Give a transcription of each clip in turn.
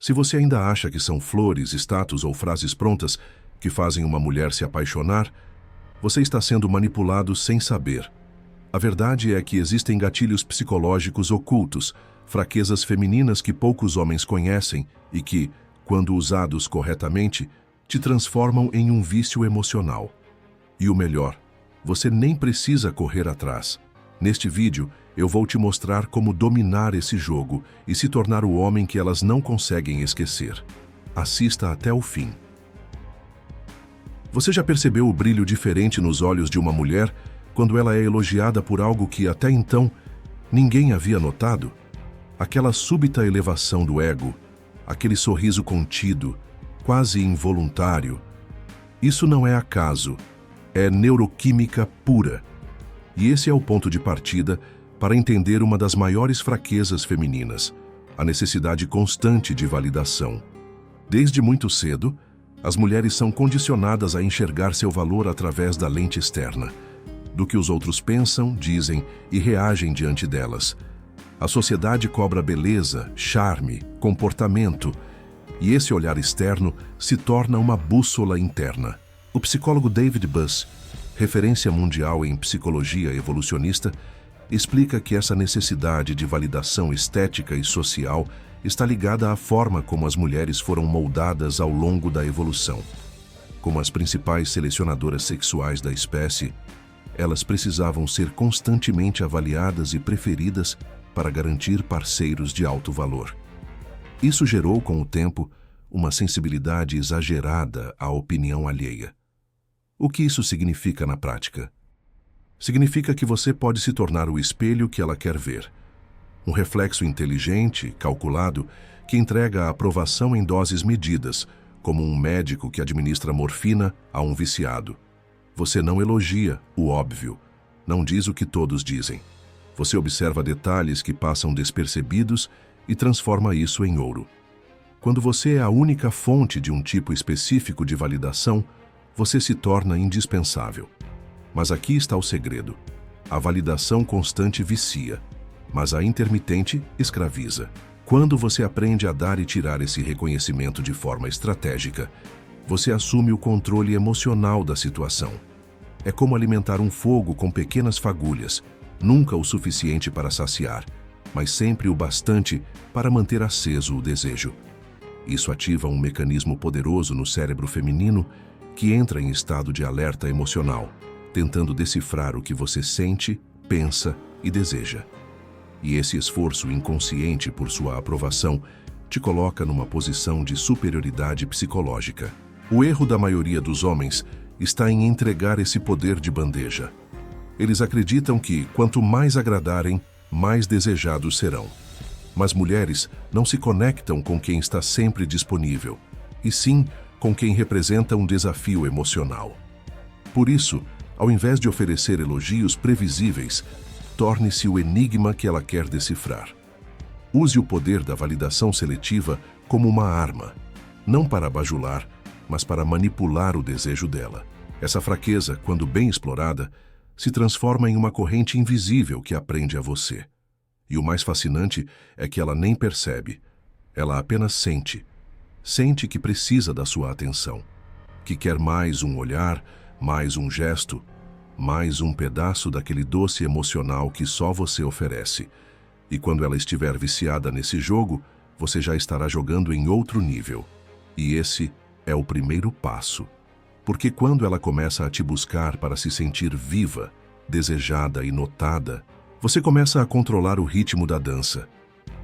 Se você ainda acha que são flores, status ou frases prontas que fazem uma mulher se apaixonar, você está sendo manipulado sem saber. A verdade é que existem gatilhos psicológicos ocultos, fraquezas femininas que poucos homens conhecem e que, quando usados corretamente, te transformam em um vício emocional. E o melhor, você nem precisa correr atrás. Neste vídeo, eu vou te mostrar como dominar esse jogo e se tornar o homem que elas não conseguem esquecer. Assista até o fim. Você já percebeu o brilho diferente nos olhos de uma mulher quando ela é elogiada por algo que até então ninguém havia notado? Aquela súbita elevação do ego, aquele sorriso contido, quase involuntário. Isso não é acaso, é neuroquímica pura. E esse é o ponto de partida para entender uma das maiores fraquezas femininas, a necessidade constante de validação. Desde muito cedo, as mulheres são condicionadas a enxergar seu valor através da lente externa, do que os outros pensam, dizem e reagem diante delas. A sociedade cobra beleza, charme, comportamento, e esse olhar externo se torna uma bússola interna. O psicólogo David Buss, referência mundial em psicologia evolucionista, explica que essa necessidade de validação estética e social está ligada à forma como as mulheres foram moldadas ao longo da evolução. Como as principais selecionadoras sexuais da espécie, elas precisavam ser constantemente avaliadas e preferidas para garantir parceiros de alto valor. Isso gerou, com o tempo, uma sensibilidade exagerada à opinião alheia. O que isso significa na prática? Significa que você pode se tornar o espelho que ela quer ver. Um reflexo inteligente, calculado, que entrega a aprovação em doses medidas, como um médico que administra morfina a um viciado. Você não elogia o óbvio, não diz o que todos dizem. Você observa detalhes que passam despercebidos e transforma isso em ouro. Quando você é a única fonte de um tipo específico de validação, você se torna indispensável. Mas aqui está o segredo. A validação constante vicia, mas a intermitente escraviza. Quando você aprende a dar e tirar esse reconhecimento de forma estratégica, você assume o controle emocional da situação. É como alimentar um fogo com pequenas fagulhas, nunca o suficiente para saciar, mas sempre o bastante para manter aceso o desejo. Isso ativa um mecanismo poderoso no cérebro feminino que entra em estado de alerta emocional, tentando decifrar o que você sente, pensa e deseja. E esse esforço inconsciente por sua aprovação te coloca numa posição de superioridade psicológica. O erro da maioria dos homens está em entregar esse poder de bandeja. Eles acreditam que, quanto mais agradarem, mais desejados serão. Mas mulheres não se conectam com quem está sempre disponível, e sim com quem representa um desafio emocional. Por isso, ao invés de oferecer elogios previsíveis, torne-se o enigma que ela quer decifrar. Use o poder da validação seletiva como uma arma, não para bajular, mas para manipular o desejo dela. Essa fraqueza, quando bem explorada, se transforma em uma corrente invisível que aprende a você. E o mais fascinante é que ela nem percebe. Ela apenas sente. Sente que precisa da sua atenção, que quer mais um olhar, mais um gesto, mais um pedaço daquele doce emocional que só você oferece. E quando ela estiver viciada nesse jogo, você já estará jogando em outro nível. E esse é o primeiro passo. Porque quando ela começa a te buscar para se sentir viva, desejada e notada, você começa a controlar o ritmo da dança.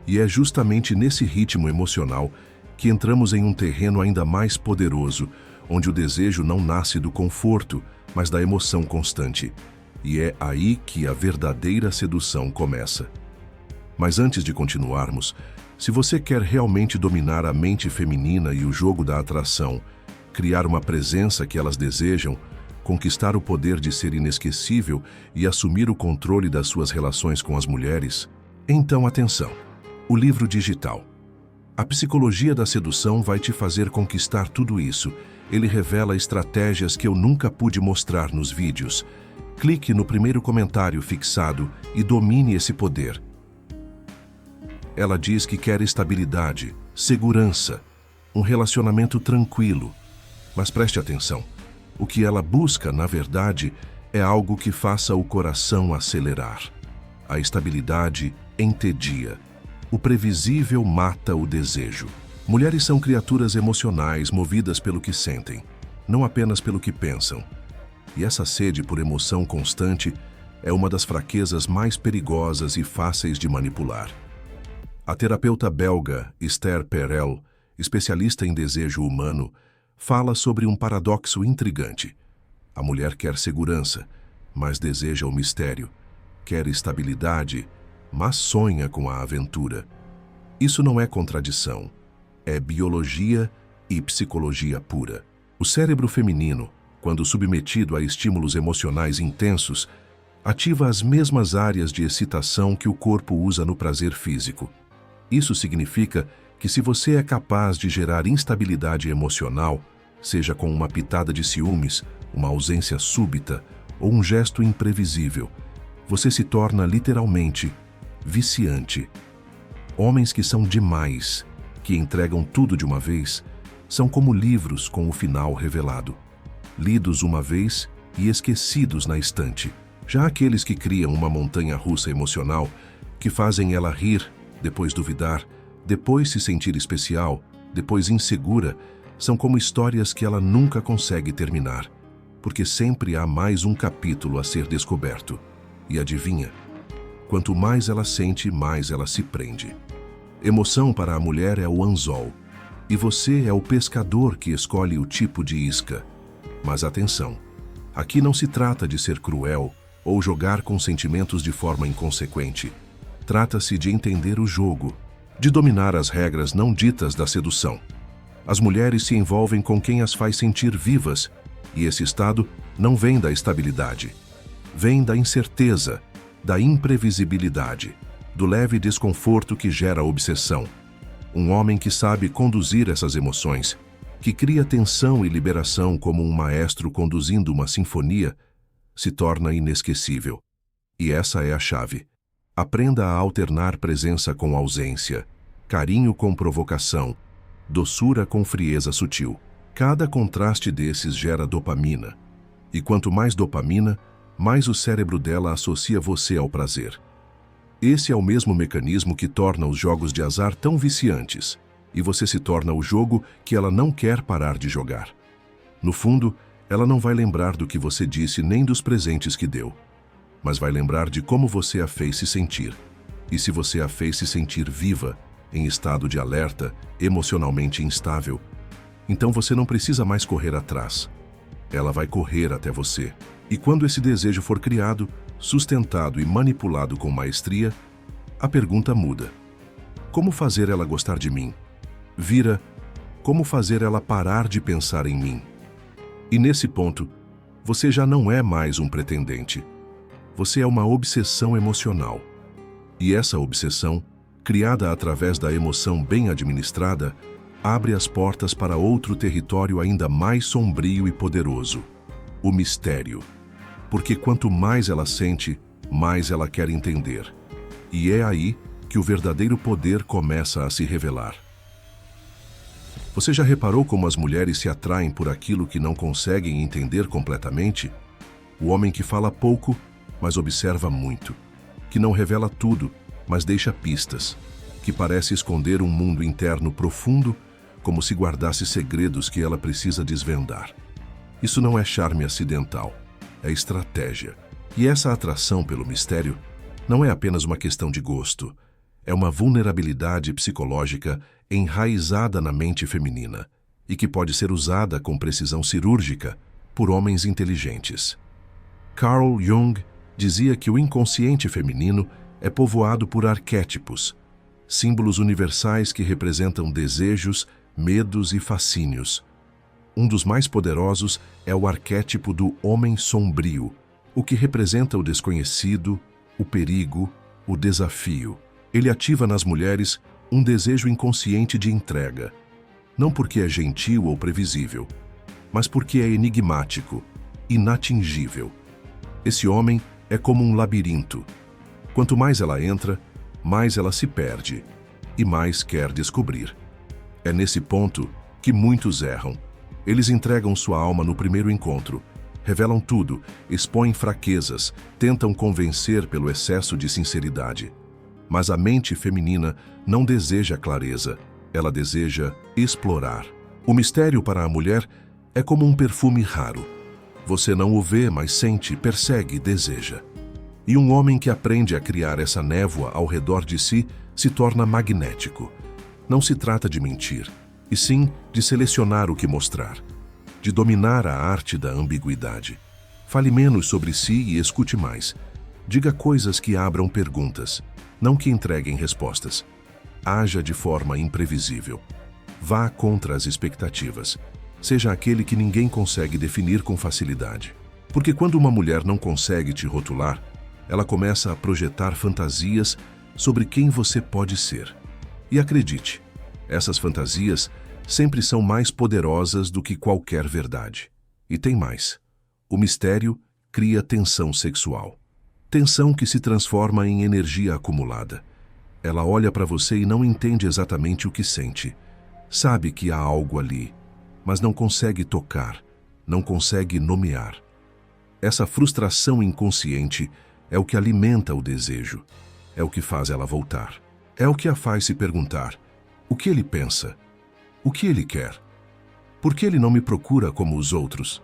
E é justamente nesse ritmo emocional que entramos em um terreno ainda mais poderoso, onde o desejo não nasce do conforto, mas da emoção constante. E é aí que a verdadeira sedução começa. Mas antes de continuarmos, se você quer realmente dominar a mente feminina e o jogo da atração, criar uma presença que elas desejam, conquistar o poder de ser inesquecível e assumir o controle das suas relações com as mulheres, então atenção! O livro digital. A psicologia da sedução vai te fazer conquistar tudo isso. Ele revela estratégias que eu nunca pude mostrar nos vídeos. Clique no primeiro comentário fixado e domine esse poder. Ela diz que quer estabilidade, segurança, um relacionamento tranquilo. Mas preste atenção, o que ela busca, na verdade, é algo que faça o coração acelerar. A estabilidade entedia. O previsível mata o desejo. Mulheres são criaturas emocionais movidas pelo que sentem, não apenas pelo que pensam. E essa sede por emoção constante é uma das fraquezas mais perigosas e fáceis de manipular. A terapeuta belga Esther Perel, especialista em desejo humano, fala sobre um paradoxo intrigante. A mulher quer segurança, mas deseja o mistério. Quer estabilidade, mas sonha com a aventura. Isso não é contradição. É biologia e psicologia pura. O cérebro feminino, quando submetido a estímulos emocionais intensos, ativa as mesmas áreas de excitação que o corpo usa no prazer físico. Isso significa que se você é capaz de gerar instabilidade emocional, seja com uma pitada de ciúmes, uma ausência súbita ou um gesto imprevisível, você se torna literalmente viciante. Homens que são demais, que entregam tudo de uma vez, são como livros com o final revelado, lidos uma vez e esquecidos na estante. Já aqueles que criam uma montanha-russa emocional, que fazem ela rir, depois duvidar, depois se sentir especial, depois insegura, são como histórias que ela nunca consegue terminar, porque sempre há mais um capítulo a ser descoberto. E adivinha? Quanto mais ela sente, mais ela se prende. Emoção para a mulher é o anzol, e você é o pescador que escolhe o tipo de isca. Mas atenção, aqui não se trata de ser cruel ou jogar com sentimentos de forma inconsequente. Trata-se de entender o jogo, de dominar as regras não ditas da sedução. As mulheres se envolvem com quem as faz sentir vivas, e esse estado não vem da estabilidade. Vem da incerteza, da imprevisibilidade, do leve desconforto que gera obsessão. Um homem que sabe conduzir essas emoções, que cria tensão e liberação como um maestro conduzindo uma sinfonia, se torna inesquecível. E essa é a chave. Aprenda a alternar presença com ausência, carinho com provocação, doçura com frieza sutil. Cada contraste desses gera dopamina. E quanto mais dopamina, mais o cérebro dela associa você ao prazer. Esse é o mesmo mecanismo que torna os jogos de azar tão viciantes, e você se torna o jogo que ela não quer parar de jogar. No fundo, ela não vai lembrar do que você disse nem dos presentes que deu, mas vai lembrar de como você a fez se sentir. E se você a fez se sentir viva, em estado de alerta, emocionalmente instável, então você não precisa mais correr atrás. Ela vai correr até você. E quando esse desejo for criado, sustentado e manipulado com maestria, a pergunta muda. Como fazer ela gostar de mim? Vira, como fazer ela parar de pensar em mim? E nesse ponto, você já não é mais um pretendente. Você é uma obsessão emocional. E essa obsessão, criada através da emoção bem administrada, abre as portas para outro território ainda mais sombrio e poderoso: o mistério. Porque quanto mais ela sente, mais ela quer entender. E é aí que o verdadeiro poder começa a se revelar. Você já reparou como as mulheres se atraem por aquilo que não conseguem entender completamente? O homem que fala pouco, mas observa muito. Que não revela tudo, mas deixa pistas. Que parece esconder um mundo interno profundo, como se guardasse segredos que ela precisa desvendar. Isso não é charme acidental, é estratégia. E essa atração pelo mistério não é apenas uma questão de gosto, é uma vulnerabilidade psicológica enraizada na mente feminina e que pode ser usada com precisão cirúrgica por homens inteligentes. Carl Jung dizia que o inconsciente feminino é povoado por arquétipos, símbolos universais que representam desejos, medos e fascínios. Um dos mais poderosos é o arquétipo do homem sombrio, o que representa o desconhecido, o perigo, o desafio. Ele ativa nas mulheres um desejo inconsciente de entrega, não porque é gentil ou previsível, mas porque é enigmático, inatingível. Esse homem é como um labirinto. Quanto mais ela entra, mais ela se perde, e mais quer descobrir. É nesse ponto que muitos erram. Eles entregam sua alma no primeiro encontro, revelam tudo, expõem fraquezas, tentam convencer pelo excesso de sinceridade. Mas a mente feminina não deseja clareza, ela deseja explorar. O mistério para a mulher é como um perfume raro. Você não o vê, mas sente, persegue, deseja. E um homem que aprende a criar essa névoa ao redor de si se torna magnético. Não se trata de mentir, e sim de selecionar o que mostrar, de dominar a arte da ambiguidade. Fale menos sobre si e escute mais. Diga coisas que abram perguntas, não que entreguem respostas. Haja de forma imprevisível. Vá contra as expectativas. Seja aquele que ninguém consegue definir com facilidade. Porque quando uma mulher não consegue te rotular, ela começa a projetar fantasias sobre quem você pode ser. E acredite, essas fantasias sempre são mais poderosas do que qualquer verdade. E tem mais. O mistério cria tensão sexual. Tensão que se transforma em energia acumulada. Ela olha para você e não entende exatamente o que sente. Sabe que há algo ali, mas não consegue tocar, não consegue nomear. Essa frustração inconsciente é o que alimenta o desejo, é o que faz ela voltar. É o que a faz se perguntar: o que ele pensa? O que ele quer? Por que ele não me procura como os outros?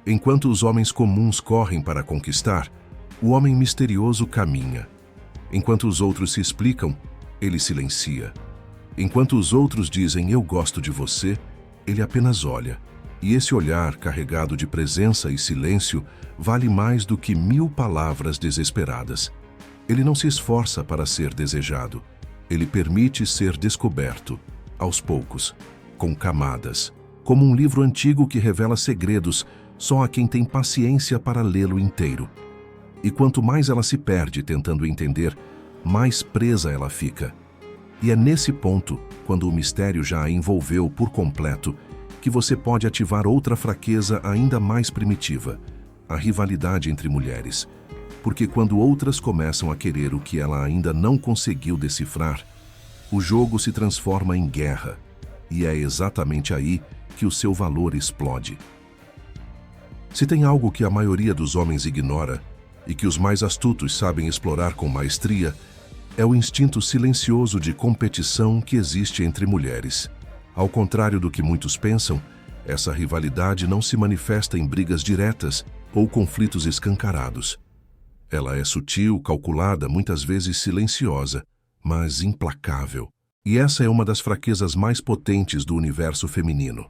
Enquanto os homens comuns correm para conquistar, o homem misterioso caminha. Enquanto os outros se explicam, ele silencia. Enquanto os outros dizem eu gosto de você, ele apenas olha. E esse olhar carregado de presença e silêncio vale mais do que 1000 palavras desesperadas. Ele não se esforça para ser desejado. Ele permite ser descoberto, aos poucos, com camadas, como um livro antigo que revela segredos só a quem tem paciência para lê-lo inteiro. E quanto mais ela se perde tentando entender, mais presa ela fica. E é nesse ponto, quando o mistério já a envolveu por completo, que você pode ativar outra fraqueza ainda mais primitiva, a rivalidade entre mulheres. Porque quando outras começam a querer o que ela ainda não conseguiu decifrar, o jogo se transforma em guerra, e é exatamente aí que o seu valor explode. Se tem algo que a maioria dos homens ignora, e que os mais astutos sabem explorar com maestria, é o instinto silencioso de competição que existe entre mulheres. Ao contrário do que muitos pensam, essa rivalidade não se manifesta em brigas diretas ou conflitos escancarados. Ela é sutil, calculada, muitas vezes silenciosa, mas implacável. E essa é uma das fraquezas mais potentes do universo feminino.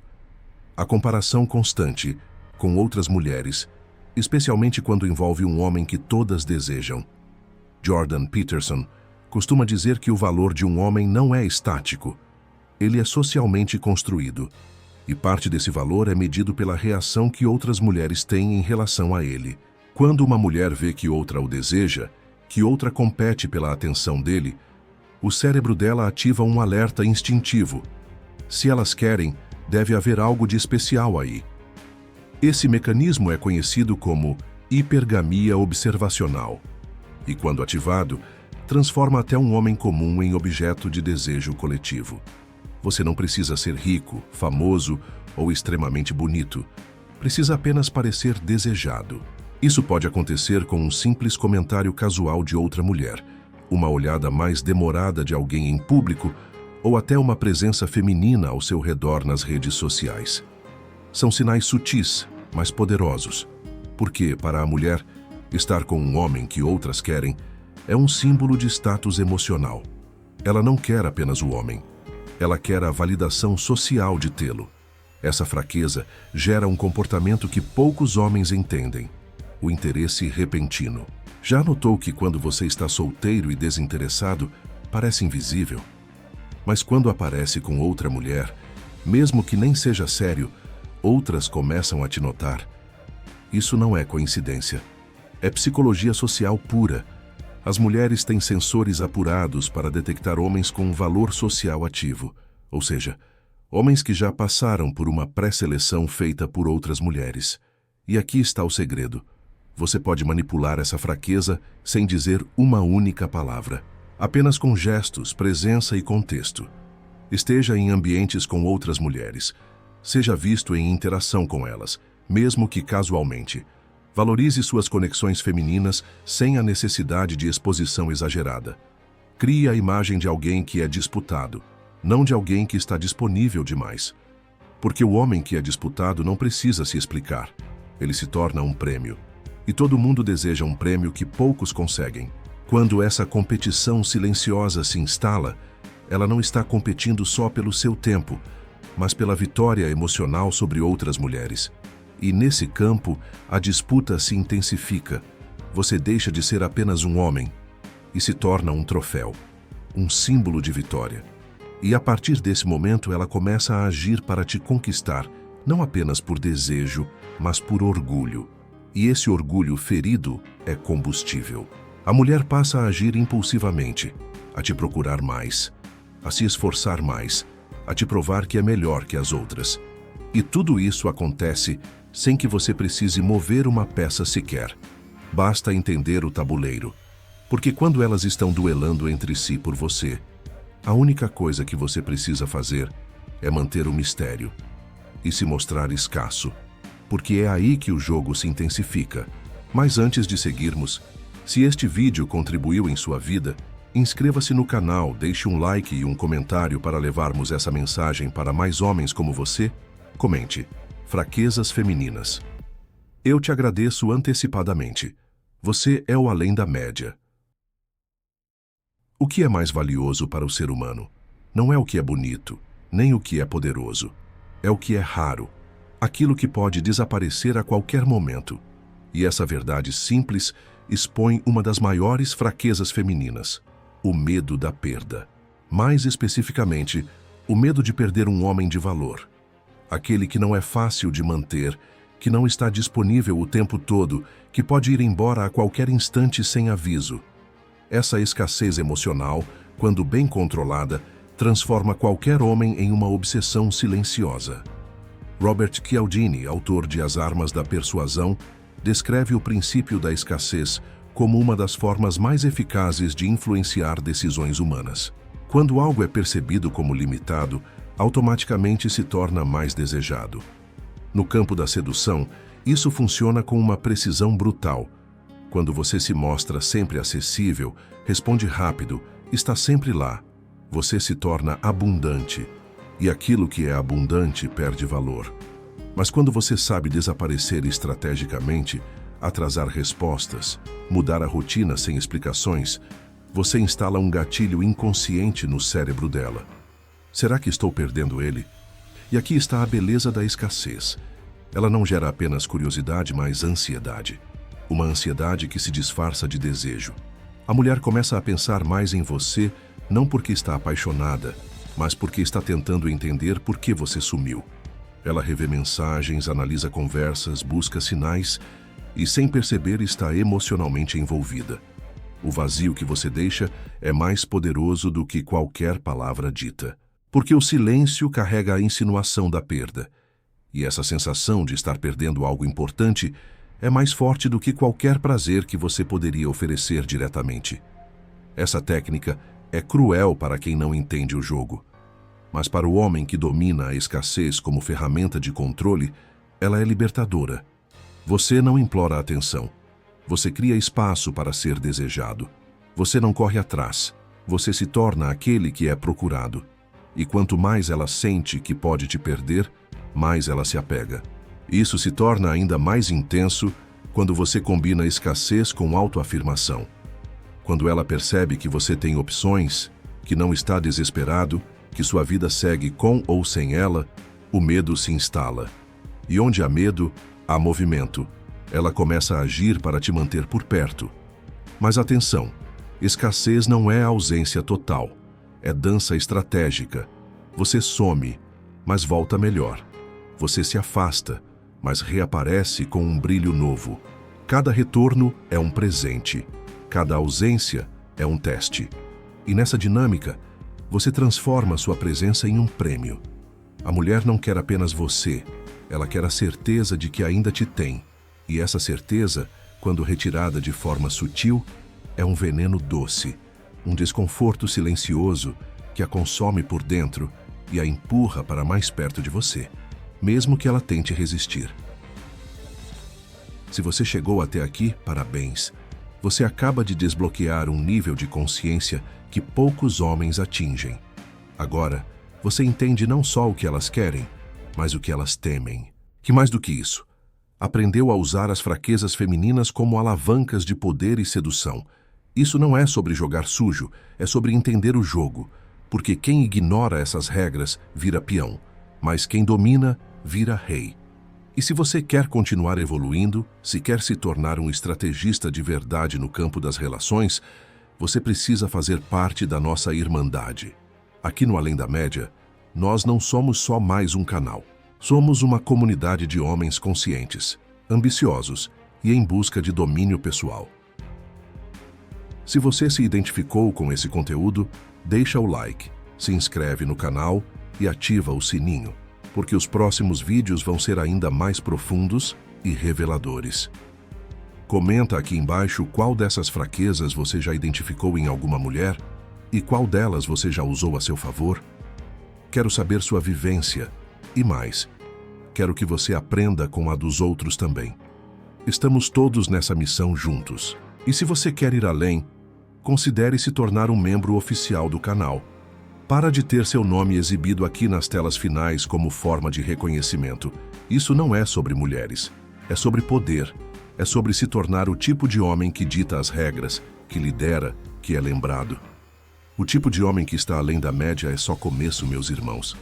A comparação constante com outras mulheres, especialmente quando envolve um homem que todas desejam. Jordan Peterson costuma dizer que o valor de um homem não é estático, ele é socialmente construído, e parte desse valor é medido pela reação que outras mulheres têm em relação a ele. Quando uma mulher vê que outra o deseja, que outra compete pela atenção dele, o cérebro dela ativa um alerta instintivo. Se elas querem, deve haver algo de especial aí. Esse mecanismo é conhecido como hipergamia observacional, e quando ativado, transforma até um homem comum em objeto de desejo coletivo. Você não precisa ser rico, famoso ou extremamente bonito. Precisa apenas parecer desejado. Isso pode acontecer com um simples comentário casual de outra mulher, uma olhada mais demorada de alguém em público ou até uma presença feminina ao seu redor nas redes sociais. São sinais sutis, mas poderosos, porque, para a mulher, estar com um homem que outras querem é um símbolo de status emocional. Ela não quer apenas o homem. Ela quer a validação social de tê-lo. Essa fraqueza gera um comportamento que poucos homens entendem: o interesse repentino. Já notou que quando você está solteiro e desinteressado, parece invisível? Mas quando aparece com outra mulher, mesmo que nem seja sério, outras começam a te notar. Isso não é coincidência. É psicologia social pura. As mulheres têm sensores apurados para detectar homens com um valor social ativo, ou seja, homens que já passaram por uma pré-seleção feita por outras mulheres. E aqui está o segredo. Você pode manipular essa fraqueza sem dizer uma única palavra. Apenas com gestos, presença e contexto. Esteja em ambientes com outras mulheres. Seja visto em interação com elas, mesmo que casualmente. Valorize suas conexões femininas sem a necessidade de exposição exagerada. Crie a imagem de alguém que é disputado, não de alguém que está disponível demais. Porque o homem que é disputado não precisa se explicar. Ele se torna um prêmio. E todo mundo deseja um prêmio que poucos conseguem. Quando essa competição silenciosa se instala, ela não está competindo só pelo seu tempo, mas pela vitória emocional sobre outras mulheres. E nesse campo, a disputa se intensifica. Você deixa de ser apenas um homem e se torna um troféu, um símbolo de vitória. E a partir desse momento, ela começa a agir para te conquistar, não apenas por desejo, mas por orgulho. E esse orgulho ferido é combustível. A mulher passa a agir impulsivamente, a te procurar mais, a se esforçar mais, a te provar que é melhor que as outras. E tudo isso acontece sem que você precise mover uma peça sequer. Basta entender o tabuleiro. Porque quando elas estão duelando entre si por você, a única coisa que você precisa fazer é manter o mistério e se mostrar escasso, porque é aí que o jogo se intensifica. Mas antes de seguirmos, se este vídeo contribuiu em sua vida, inscreva-se no canal, deixe um like e um comentário para levarmos essa mensagem para mais homens como você. Comente: fraquezas femininas. Eu te agradeço antecipadamente. Você é o além da média. O que é mais valioso para o ser humano? Não é o que é bonito, nem o que é poderoso. É o que é raro, aquilo que pode desaparecer a qualquer momento. E essa verdade simples expõe uma das maiores fraquezas femininas: o medo da perda. Mais especificamente, o medo de perder um homem de valor. Aquele que não é fácil de manter, que não está disponível o tempo todo, que pode ir embora a qualquer instante sem aviso. Essa escassez emocional, quando bem controlada, transforma qualquer homem em uma obsessão silenciosa. Robert Cialdini, autor de As Armas da Persuasão, descreve o princípio da escassez como uma das formas mais eficazes de influenciar decisões humanas. Quando algo é percebido como limitado, automaticamente se torna mais desejado. No campo da sedução, isso funciona com uma precisão brutal. Quando você se mostra sempre acessível, responde rápido, está sempre lá, você se torna abundante. E aquilo que é abundante perde valor. Mas quando você sabe desaparecer estrategicamente, atrasar respostas, mudar a rotina sem explicações, você instala um gatilho inconsciente no cérebro dela. Será que estou perdendo ele? E aqui está a beleza da escassez. Ela não gera apenas curiosidade, mas ansiedade. Uma ansiedade que se disfarça de desejo. A mulher começa a pensar mais em você, não porque está apaixonada, mas porque está tentando entender por que você sumiu. Ela revê mensagens, analisa conversas, busca sinais e, sem perceber, está emocionalmente envolvida. O vazio que você deixa é mais poderoso do que qualquer palavra dita. Porque o silêncio carrega a insinuação da perda. E essa sensação de estar perdendo algo importante é mais forte do que qualquer prazer que você poderia oferecer diretamente. Essa técnica é cruel para quem não entende o jogo. Mas para o homem que domina a escassez como ferramenta de controle, ela é libertadora. Você não implora atenção. Você cria espaço para ser desejado. Você não corre atrás. Você se torna aquele que é procurado. E quanto mais ela sente que pode te perder, mais ela se apega. Isso se torna ainda mais intenso quando você combina escassez com autoafirmação. Quando ela percebe que você tem opções, que não está desesperado, que sua vida segue com ou sem ela, o medo se instala. E onde há medo, há movimento. Ela começa a agir para te manter por perto. Mas atenção, escassez não é ausência total. É dança estratégica. Você some, mas volta melhor. Você se afasta, mas reaparece com um brilho novo. Cada retorno é um presente. Cada ausência é um teste. E nessa dinâmica, você transforma sua presença em um prêmio. A mulher não quer apenas você, ela quer a certeza de que ainda te tem. E essa certeza, quando retirada de forma sutil, é um veneno doce. um desconforto silencioso que a consome por dentro e a empurra para mais perto de você, mesmo que ela tente resistir. Se você chegou até aqui, parabéns. Você acaba de desbloquear um nível de consciência que poucos homens atingem. Agora, você entende não só o que elas querem, mas o que elas temem. Que mais do que isso, aprendeu a usar as fraquezas femininas como alavancas de poder e sedução. Isso não é sobre jogar sujo, é sobre entender o jogo, porque quem ignora essas regras vira peão, mas quem domina vira rei. E se você quer continuar evoluindo, se quer se tornar um estrategista de verdade no campo das relações, você precisa fazer parte da nossa irmandade. Aqui no Além da Média, nós não somos só mais um canal. Somos uma comunidade de homens conscientes, ambiciosos e em busca de domínio pessoal. Se você se identificou com esse conteúdo, deixa o like, se inscreve no canal e ativa o sininho, porque os próximos vídeos vão ser ainda mais profundos e reveladores. Comenta aqui embaixo qual dessas fraquezas você já identificou em alguma mulher e qual delas você já usou a seu favor. Quero saber sua vivência e mais, quero que você aprenda com a dos outros também. Estamos todos nessa missão juntos. E se você quer ir além, considere se tornar um membro oficial do canal. Para de ter seu nome exibido aqui nas telas finais como forma de reconhecimento. Isso não é sobre mulheres. É sobre poder. É sobre se tornar o tipo de homem que dita as regras, que lidera, que é lembrado. O tipo de homem que está além da média é só começo, meus irmãos.